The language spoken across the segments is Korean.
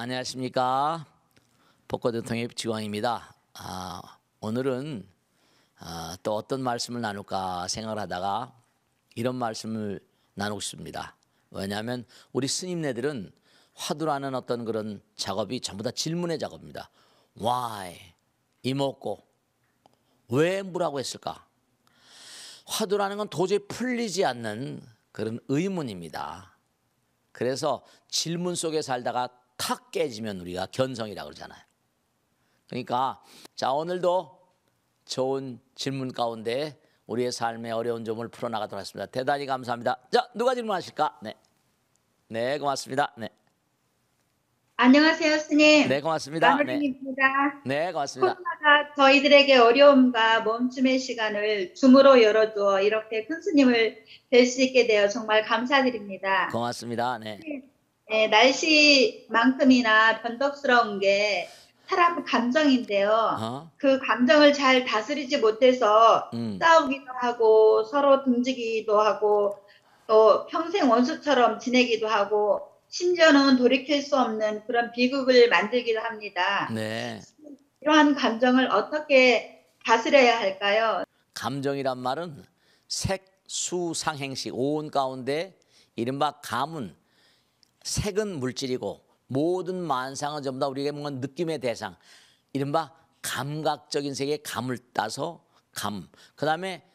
안녕하십니까. 복고대통령 지광입니다. 오늘은 또 어떤 말씀을 나눌까 생각을 하다가 이런 말씀을 나누고 싶습니다. 왜냐하면 우리 스님네들은 화두라는 어떤 그런 작업이 전부 다 질문의 작업입니다. Why? 이먹고 왜 뭐라고 했을까? 화두라는 건 도저히 풀리지 않는 그런 의문입니다. 그래서 질문 속에 살다가 탁 깨지면 우리가 견성이라고 그러잖아요. 그러니까 자, 오늘도 좋은 질문 가운데 우리의 삶의 어려운 점을 풀어나가도록 하겠습니다. 대단히 감사합니다. 자, 누가 질문하실까? 네, 고맙습니다. 네, 안녕하세요, 스님. 네, 고맙습니다. 마누림입니다. 네, 고맙습니다. 코로나가 저희들에게 어려움과 멈춤의 시간을 줌으로 열어주어 이렇게 큰 스님을 뵐 수 있게 되어 정말 감사드립니다. 고맙습니다. 네. 네, 날씨만큼이나 변덕스러운 게 사람 감정인데요. 그 감정을 잘 다스리지 못해서 싸우기도 하고 서로 등지기도 하고 또 평생 원수처럼 지내기도 하고 심지어는 돌이킬 수 없는 그런 비극을 만들기도 합니다. 네. 이러한 감정을 어떻게 다스려야 할까요? 감정이란 말은 색수상행식 오온 가운데 이른바 감은 색은 물질이고 모든 만상은 전부 다 우리에게 뭔가 느낌의 대상, 이른바 감각적인 세계의 감을 따서 감. 그 다음에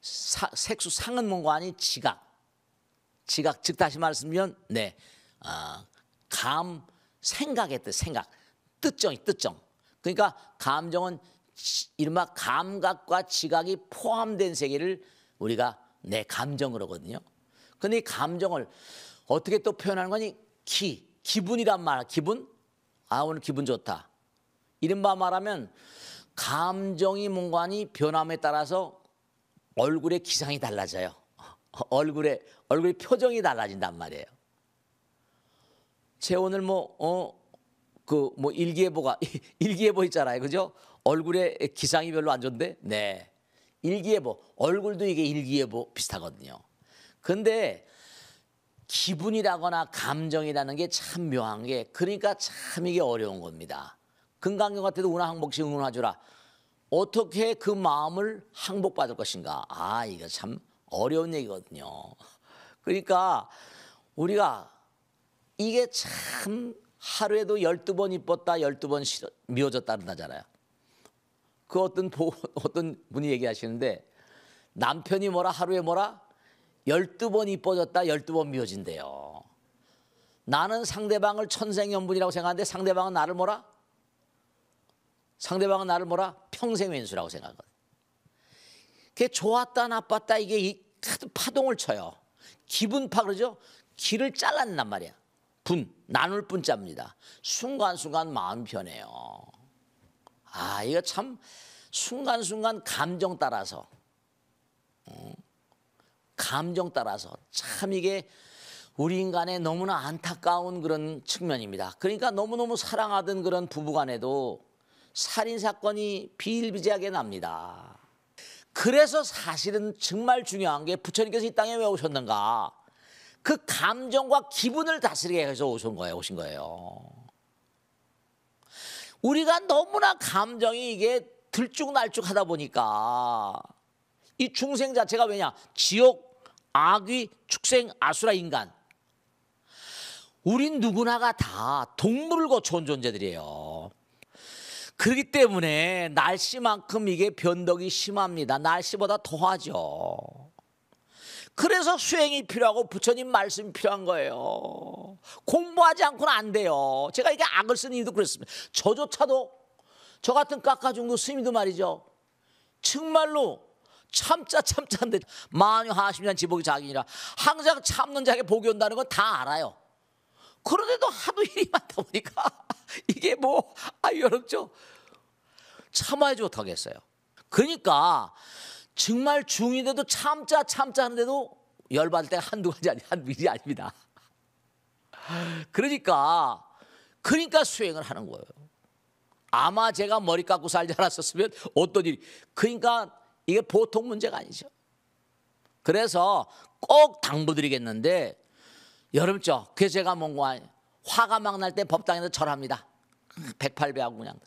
색수상은 뭔가 아니 지각, 즉 다시 말씀드리면 감, 생각의 뜻, 생각, 뜻정. 그러니까 감정은 이른바 감각과 지각이 포함된 세계를 우리가 내 감정 그러거든요. 근데 이 감정을 어떻게 또 표현하는 거니? 기분이란 말, 기분? 오늘 기분 좋다. 이른바 말하면 감정이 뭔가니 변함에 따라서 얼굴의 기상이 달라져요. 얼굴의 표정이 달라진단 말이에요. 제 오늘 일기예보 있잖아요. 그죠? 얼굴의 기상이 별로 안 좋은데? 네. 일기예보. 얼굴도 이게 일기예보 비슷하거든요. 근데 기분이라거나 감정이라는 게 참 묘한 게, 그러니까 참 이게 어려운 겁니다. 금강경 같아도 운하 항복시 응원하주라. 어떻게 그 마음을 항복받을 것인가? 이거 참 어려운 얘기거든요. 그러니까 우리가 이게 참 하루에도 12번 이뻤다 12번 미워졌다 그러잖아요. 그 어떤 분이 얘기하시는데 남편이 하루에 12번 이뻐졌다 12번 미워진대요. 나는 상대방을 천생연분이라고 생각하는데 상대방은 나를 평생 왼수라고 생각하거든요. 그게 좋았다 나빴다 이게 파동을 쳐요. 기분파 그러죠. 기를 잘라낸단 말이야. 나눌 분자입니다. 순간순간 마음 변해요. 이거 참 순간순간 감정 따라서 참 이게 우리 인간의 너무나 안타까운 그런 측면입니다. 그러니까 너무너무 사랑하던 그런 부부간에도 살인사건이 비일비재하게 납니다. 그래서 사실은 정말 중요한 게 부처님께서 이 땅에 왜 오셨는가? 그 감정과 기분을 다스리게 해서 오신 거예요. 우리가 너무나 감정이 이게 들쭉날쭉하다 보니까 이 중생 자체가 왜냐? 지옥, 악귀, 축생, 아수라, 인간. 우린 누구나가 다 동물을 거쳐온 존재들이에요. 그렇기 때문에 날씨만큼 이게 변덕이 심합니다. 날씨보다 더하죠. 그래서 수행이 필요하고 부처님 말씀이 필요한 거예요. 공부하지 않고는 안 돼요. 제가 이게 악을 쓰는 이유도 그렇습니다. 저조차도 저 같은 깎아중도 스님도 말이죠. 정말로 참자한데 만유 하십년 지복이 자기니라. 항상 참는 자에게 복이 온다는 건 다 알아요. 그런데도 하도 일이 많다 보니까 이게 어렵죠. 참아야지 못하겠어요. 그러니까 정말 중인데도 참자 하는데도 열받을 때가 한두 일이 아닙니다. 그러니까 수행을 하는 거예요. 아마 제가 머리 깎고 살지 않았었으면 어떤 일이. 그러니까 이게 보통 문제가 아니죠. 그래서 꼭 당부드리겠는데 여름죠. 그래서 제가 화가 막 날 때 법당에서 절합니다. 108배하고 그냥.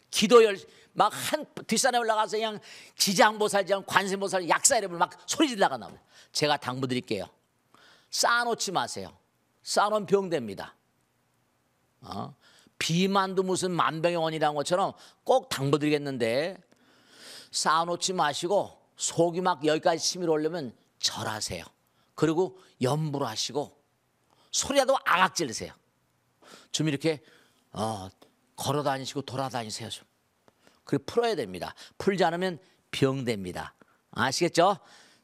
기도열 막 한 뒷산에 올라가서 그냥 지장보살, 관세보살, 약사 이름을 막 소리 지르다가 나옵니다. 제가 당부드릴게요. 쌓아놓지 마세요. 쌓아놓으면 병됩니다. 비만도 무슨 만병의 원이라는 것처럼 꼭 당부드리겠는데 쌓아놓지 마시고 속이 막 여기까지 치밀어 오려면 절하세요. 그리고 염불 하시고 소리라도 악악 지르세요. 좀 이렇게 걸어 다니시고 돌아다니세요. 좀. 그리고 풀어야 됩니다. 풀지 않으면 병됩니다. 아시겠죠?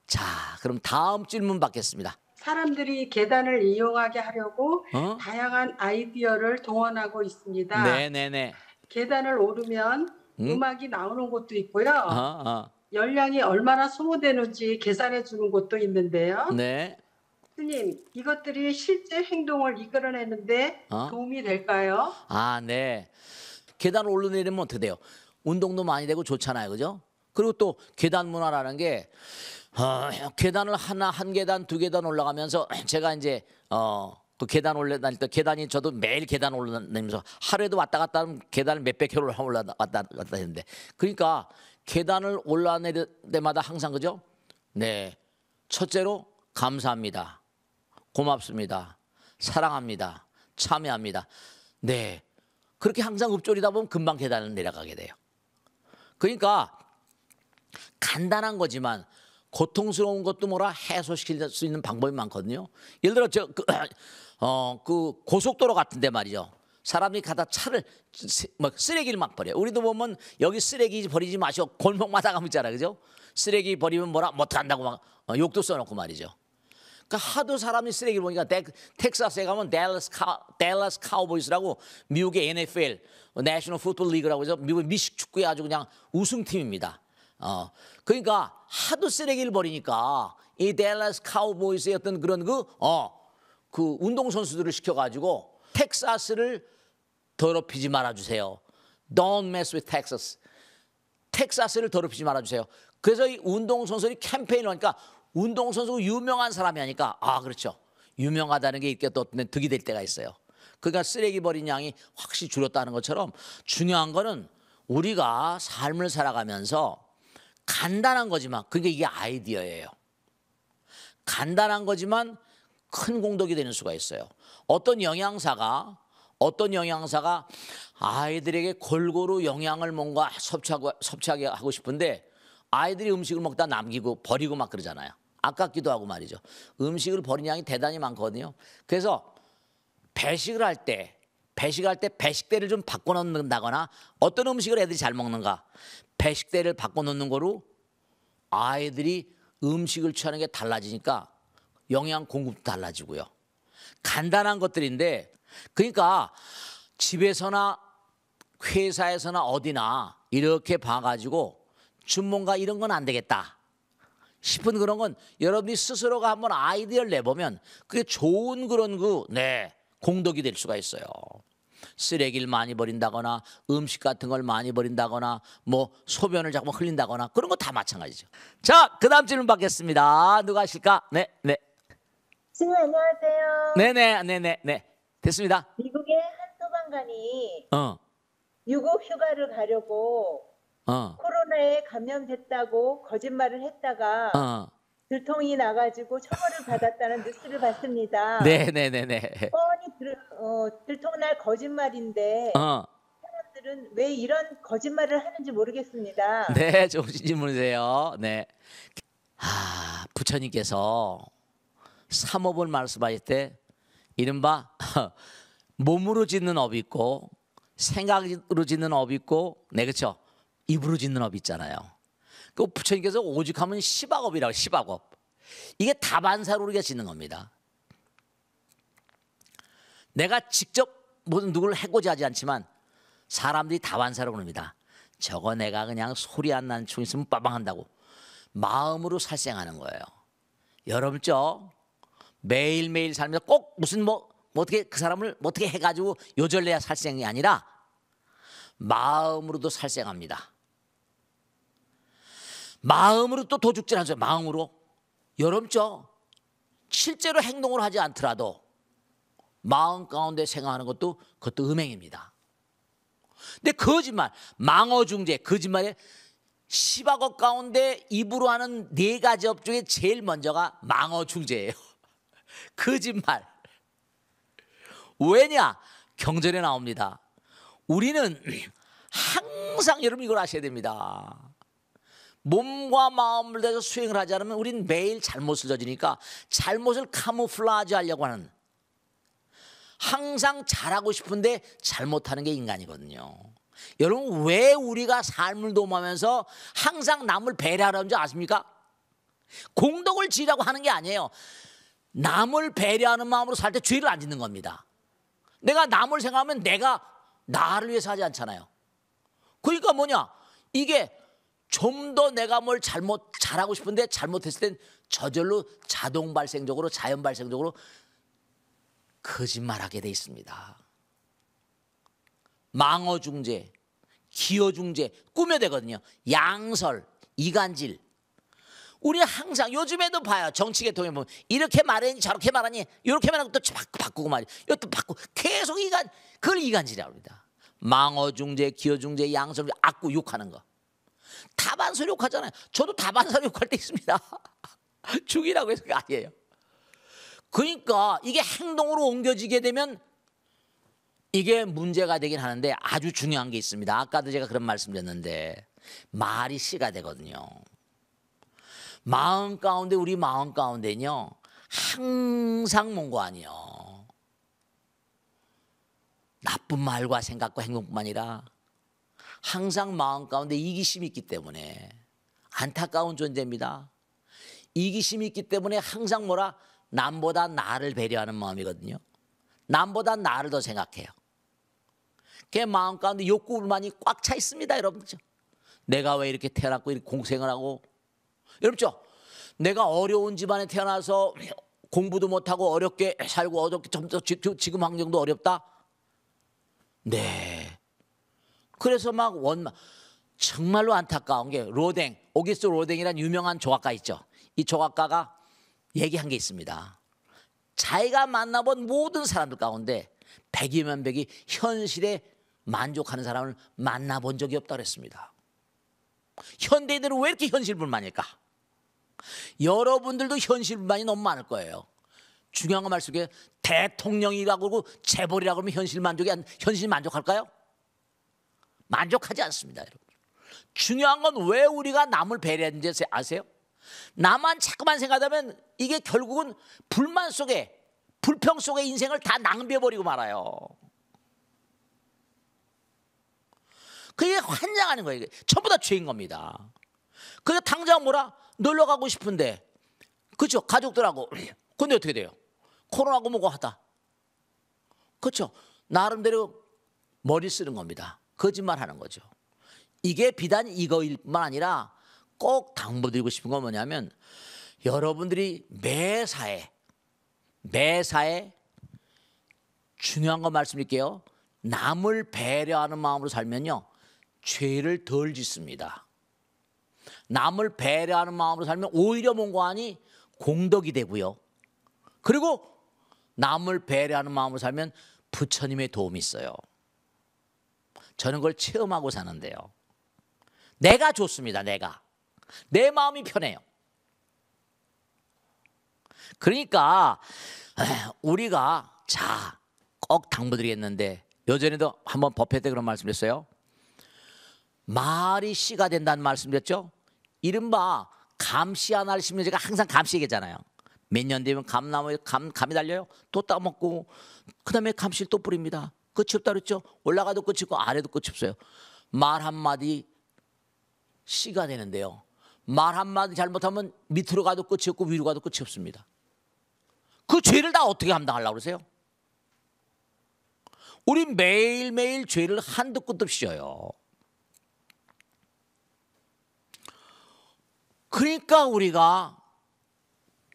자, 그럼 다음 질문 받겠습니다. 사람들이 계단을 이용하게 하려고 다양한 아이디어를 동원하고 있습니다. 네네네. 계단을 오르면 음악이 나오는 곳도 있고요. 열량이 얼마나 소모되는지 계산해 주는 곳도 있는데요. 네. 스님, 이것들이 실제 행동을 이끌어내는데 도움이 될까요? 아, 네. 계단을 오르내리면 어떻게 돼요? 운동도 많이 되고 좋잖아요, 그죠? 그리고 또 계단 문화라는 게 계단을 한 계단, 두 계단 올라가면서 제가 이제 그 계단 올라다닐 때 계단이 저도 매일 계단 올라다니면서 하루에도 왔다 갔다 하면 계단을 몇백 킬로 왔다 갔다 했는데 그러니까 계단을 올라내릴 때마다 항상 그죠? 네. 첫째로 감사합니다. 고맙습니다. 사랑합니다. 참여합니다. 네. 그렇게 항상 읊조리다 보면 금방 계단을 내려가게 돼요. 그러니까 간단한 거지만 고통스러운 것도 뭐라 해소시킬 수 있는 방법이 많거든요. 예를 들어 그 고속도로 같은데 말이죠. 사람들이 가다 차를 쓰레기를 막 버려요. 우리도 보면 여기 쓰레기 버리지 마시고 골목마다 가면 있잖아요, 그죠? 쓰레기 버리면 뭐라 못한다고 막 욕도 써놓고 말이죠. 그러니까 하도 사람이 쓰레기를 보니까 텍사스에 가면 댈러스 카우보이스라고 미국의 NFL 내셔널 풋볼 리그라고 해서 미국 미식 축구의 아주 그냥 우승팀입니다. 그러니까 하도 쓰레기를 버리니까 이 댈러스 카우보이스의 어떤 그런 그 운동 선수들을 시켜가지고 텍사스를 더럽히지 말아주세요. Don't mess with Texas. 텍사스를 더럽히지 말아주세요. 그래서 이 운동 선수들이 캠페인을 하니까 운동 선수가 유명한 사람이 하니까 그렇죠. 유명하다는 게 이렇게 또 득이 될 때가 있어요. 그러니까 쓰레기 버린 양이 확실히 줄었다는 것처럼 중요한 거는 우리가 삶을 살아가면서 간단한 거지만 그게 이게 아이디어예요. 간단한 거지만 큰 공덕이 되는 수가 있어요. 어떤 영양사가 아이들에게 골고루 영양을 뭔가 섭취하게 하고 싶은데 아이들이 음식을 먹다 남기고 버리고 막 그러잖아요. 아깝기도 하고 말이죠. 음식을 버린 양이 대단히 많거든요. 그래서 배식을 할 때 배식대를 좀 바꿔놓는다거나 어떤 음식을 애들이 잘 먹는가 배식대를 바꿔놓는 거로 아이들이 음식을 취하는 게 달라지니까 영양 공급도 달라지고요. 간단한 것들인데 그러니까 집에서나 회사에서나 어디나 이렇게 봐가지고 준mon가 이런 건 안 되겠다 싶은 그런 건 여러분이 스스로가 한번 아이디어를 내보면 그게 좋은 그런 공덕이 될 수가 있어요. 쓰레기를 많이 버린다거나 음식 같은 걸 많이 버린다거나 뭐 소변을 자꾸 흘린다거나 그런 거 다 마찬가지죠. 자, 그다음 질문 받겠습니다. 누가 하실까? 네. 선생님 안녕하세요. 네네. 됐습니다. 미국의 한 소방관이 유급 휴가를 가려고 코로나에 감염됐다고 거짓말을 했다가 들통이 나가지고 처벌을 받았다는 뉴스를 봤습니다. 네네네네. 뻔히 들통날 거짓말인데 사람들은 왜 이런 거짓말을 하는지 모르겠습니다. 네, 좋으신 질문이세요. 네. 부처님께서 삼업을 말씀하실 때 이른바 몸으로 짓는 업이 있고 생각으로 짓는 업이 있고 그렇죠. 입으로 짓는 업이 있잖아요. 그 부처님께서 오죽하면 시박업이라고 시박업. 이게 다반사로 우리가 짓는 겁니다. 내가 직접 모든 누구를 해코지 하지 않지만 사람들이 다반사로 그럽니다. 저거 내가 그냥 소리 안 나는 총 있으면 빠방한다고 마음으로 살생하는 거예요. 여러분죠 매일매일 살면서 꼭 무슨 어떻게 그 사람을 어떻게 해가지고 요절내야 살생이 아니라 마음으로도 살생합니다. 마음으로 또 도둑질하죠. 마음으로 여러분죠 실제로 행동을 하지 않더라도 마음 가운데 생각하는 것도 그것도 음행입니다. 근데 거짓말, 망어중재, 거짓말에 10악업 가운데 입으로 하는 4가지 업 중에 제일 먼저가 망어중재예요. 거짓말. 왜냐? 경전에 나옵니다. 우리는 항상 여러분 이걸 아셔야 됩니다. 몸과 마음을 대해서 수행을 하지 않으면 우리는 매일 잘못을 저지니까 잘못을 카모플라지 하려고 하는, 항상 잘하고 싶은데 잘못하는 게 인간이거든요. 여러분 왜 우리가 삶을 도모하면서 항상 남을 배려하라는 줄 아십니까? 공덕을 지으라고 하는 게 아니에요. 남을 배려하는 마음으로 살 때 죄를 안 짓는 겁니다. 내가 남을 생각하면 내가 나를 위해서 하지 않잖아요. 그러니까 뭐냐, 이게 좀 더 내가 뭘 잘하고 싶은데 잘못했을 땐 저절로 자동 발생적으로, 자연 발생적으로 거짓말하게 돼 있습니다. 망어중재, 기어중재, 꾸며대거든요. 양설, 이간질. 우리 항상 요즘에도 봐요. 정치계통에 보면 이렇게 말하니 저렇게 말하니, 이렇게 말하고 또 바꾸고 말이야. 이것도 바꾸고 계속 그걸 이간질이라고 합니다. 망어중재, 기어중재, 양설, 악구 욕하는 거. 다반사 욕하잖아요. 저도 다반사 욕할 때 있습니다. 죽이라고 해서 아니에요. 그러니까 이게 행동으로 옮겨지게 되면 이게 문제가 되긴 하는데 아주 중요한 게 있습니다. 아까도 제가 그런 말씀드렸는데 말이 씨가 되거든요. 마음 가운데, 우리 마음 가운데는요 항상 뭔가 아니요, 나쁜 말과 생각과 행동뿐만 아니라 항상 마음 가운데 이기심이 있기 때문에 안타까운 존재입니다. 이기심이 있기 때문에 항상 뭐라, 남보다 나를 배려하는 마음이거든요. 남보다 나를 더 생각해요. 걔 마음 가운데 욕구불만이 꽉 차 있습니다, 여러분. 내가 왜 이렇게 태어났고 이렇게 공생을 하고, 여러분, 내가 어려운 집안에 태어나서 공부도 못하고 어렵게 살고 어렵게 지금 환경도 어렵다. 네. 그래서 막 정말로 안타까운 게 오기스트 로댕이라는 유명한 조각가 있죠. 이 조각가가 얘기한 게 있습니다. 자기가 만나본 모든 사람들 가운데 100이면 100이 현실에 만족하는 사람을 만나본 적이 없다고 그랬습니다. 현대인들은 왜 이렇게 현실불만일까? 여러분들도 현실불만이 너무 많을 거예요. 중요한 거 말씀드릴게요. 대통령이라고 그러고 재벌이라고 그러면 현실 만족할까요? 만족하지 않습니다, 여러분. 중요한 건 왜 우리가 남을 배려했는지 아세요? 나만 자꾸만 생각하면 이게 결국은 불만 속에, 불평 속에 인생을 다 낭비해버리고 말아요. 그게 환장하는 거예요. 전부 다 죄인 겁니다. 그게 당장 뭐라, 놀러 가고 싶은데, 그렇죠, 가족들하고. 근데 어떻게 돼요? 코로나고 뭐고 하다. 그렇죠, 나름대로 머리 쓰는 겁니다. 거짓말하는 거죠. 이게 비단 이거일 뿐만 아니라 꼭 당부드리고 싶은 건 뭐냐면, 여러분들이 매사에 중요한 거 말씀드릴게요. 남을 배려하는 마음으로 살면요 죄를 덜 짓습니다. 남을 배려하는 마음으로 살면 오히려 뭔가 하니 공덕이 되고요. 그리고 남을 배려하는 마음으로 살면 부처님의 도움이 있어요. 저는 그걸 체험하고 사는데요. 내가 좋습니다. 내 마음이 편해요. 그러니까 우리가 꼭 당부드리겠는데, 예전에도 한번 법회 때 그런 말씀드렸어요. 말이 씨가 된다는 말씀드렸죠. 이른바 감씨 하나를 심는, 제가 항상 감씨 얘기잖아요. 몇 년 되면 감나무에 감이 달려요. 또 따먹고 그 다음에 감씨를 또 뿌립니다. 끝이 없다 그랬죠. 올라가도 끝이 없고 아래도 끝이 없어요. 말 한마디 씨가 되는데요, 말 한마디 잘못하면 밑으로 가도 끝이 없고 위로 가도 끝이 없습니다. 그 죄를 다 어떻게 감당하려고 그러세요? 우리 매일매일 죄를 한두 끝도 없이 져요. 그러니까 우리가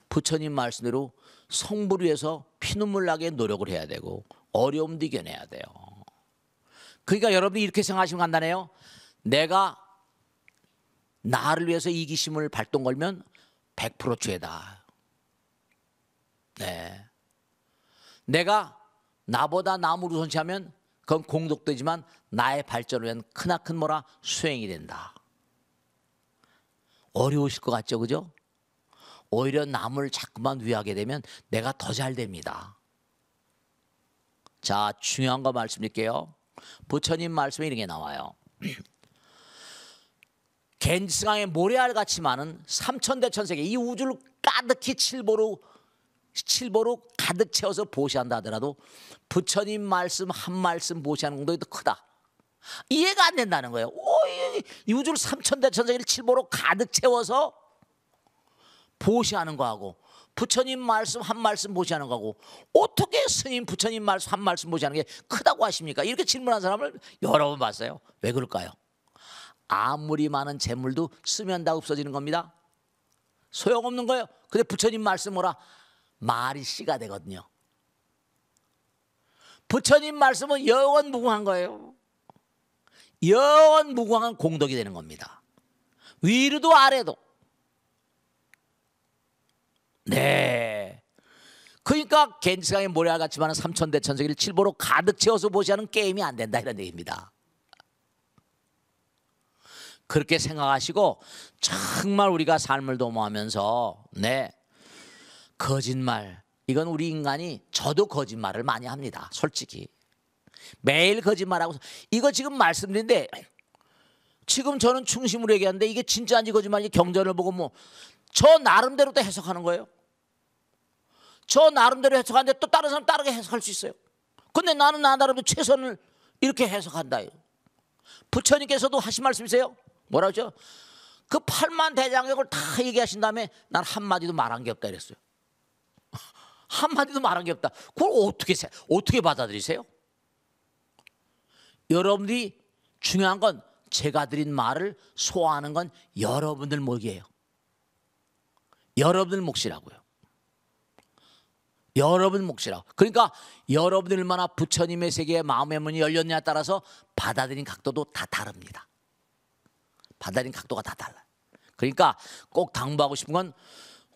부처님 말씀대로 성부를 위해서 피눈물 나게 노력을 해야 되고 어려움도 이겨내야 돼요. 그러니까 여러분이 이렇게 생각하시면 간단해요. 내가 나를 위해서 이기심을 발동 걸면 100% 죄다. 네. 내가 나보다 남을 우선시하면 그건 공덕되지만 나의 발전을 위한 크나큰 뭐라 수행이 된다. 어려우실 것 같죠, 그죠? 오히려 남을 자꾸만 위하게 되면 내가 더 잘 됩니다. 자, 중요한 거 말씀드릴게요. 부처님 말씀에 이런 게 나와요. 겐지스강의 모래알같이 많은 삼천대천세계 이 우주를 가득히 칠보로 가득 채워서 보시한다 하더라도 부처님 말씀 한 말씀 보시하는 공덕이 더 크다. 이해가 안 된다는 거예요. 이 우주를 삼천대천세계를 칠보로 가득 채워서 보시하는 거하고 부처님 말씀 한 말씀 보시하는 거하고 어떻게 스님 부처님 말씀 한 말씀 보시하는 게 크다고 하십니까? 이렇게 질문한 사람을 여러 번 봤어요. 왜 그럴까요? 아무리 많은 재물도 쓰면 다 없어지는 겁니다. 소용없는 거예요. 근데 부처님 말씀 뭐라? 말이 씨가 되거든요. 부처님 말씀은 영원 무궁한 거예요. 영원 무궁한 공덕이 되는 겁니다. 위로도 아래도. 네. 그러니까 겐지스강의 모래알같이 많은 삼천대천세계를 칠보로 가득 채워서 보시하는 게임이 안 된다 이런 얘기입니다. 그렇게 생각하시고 정말 우리가 삶을 도모하면서 네, 거짓말 이건 우리 인간이 저도 거짓말을 많이 합니다. 솔직히 매일 거짓말하고 이거 지금 말씀드린데 지금 저는 충심으로 얘기하는데 이게 진짜인지 거짓말인지 경전을 보고 뭐 저 나름대로 또 해석하는 거예요. 저 나름대로 해석하는데 또 다른 사람 다르게 해석할 수 있어요. 근데 나는 나 나름대로 최선을 이렇게 해석한다. 부처님께서도 하신 말씀이세요. 뭐라고 하죠? 그 8만 대장경을 다 얘기하신 다음에 난 한마디도 말한 게 없다 이랬어요. 한마디도 말한 게 없다. 그걸 어떻게 받아들이세요? 여러분들이 중요한 건 제가 드린 말을 소화하는 건 여러분들 몫이에요. 여러분들 몫이라고요. 여러분 몫이라고. 그러니까 여러분들 얼마나 부처님의 세계에 마음의 문이 열렸냐에 따라서 받아들인 각도도 다 다릅니다. 받아들인 각도가 다 달라요. 그러니까 꼭 당부하고 싶은 건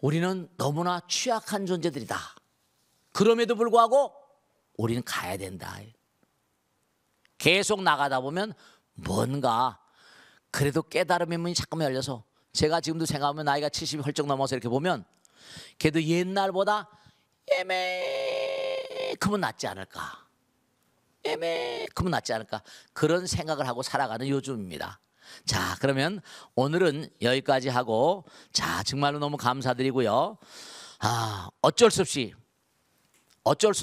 우리는 너무나 취약한 존재들이다. 그럼에도 불구하고 우리는 가야 된다. 계속 나가다 보면 뭔가 그래도 깨달음의 문이 자꾸만 열려서 제가 지금도 생각하면 나이가 70이 훌쩍 넘어서 이렇게 보면 걔도 옛날보다 애매큼은 낫지 않을까. 애매큼은 낫지 않을까. 그런 생각을 하고 살아가는 요즘입니다. 자, 그러면 오늘은 여기까지 하고 자, 정말로 너무 감사드리고요. 어쩔 수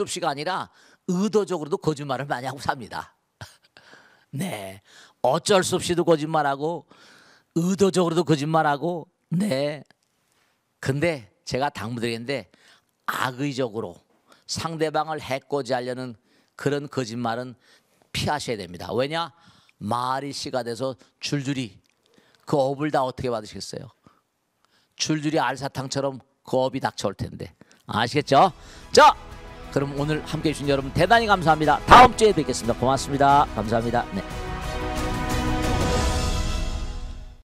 없이가 아니라 의도적으로도 거짓말을 많이 하고 삽니다. 네, 어쩔 수 없이도 거짓말하고 의도적으로도 거짓말하고 네. 근데 제가 당부드리는데 악의적으로 상대방을 해코지 하려는 그런 거짓말은 피하셔야 됩니다. 왜냐? 말이 씨가 돼서 줄줄이 그 업을 다 어떻게 받으시겠어요? 줄줄이 알사탕처럼 그 업이 닥쳐올 텐데 아시겠죠? 자, 그럼 오늘 함께해 주신 여러분 대단히 감사합니다. 다음 주에 뵙겠습니다. 고맙습니다. 감사합니다. 네.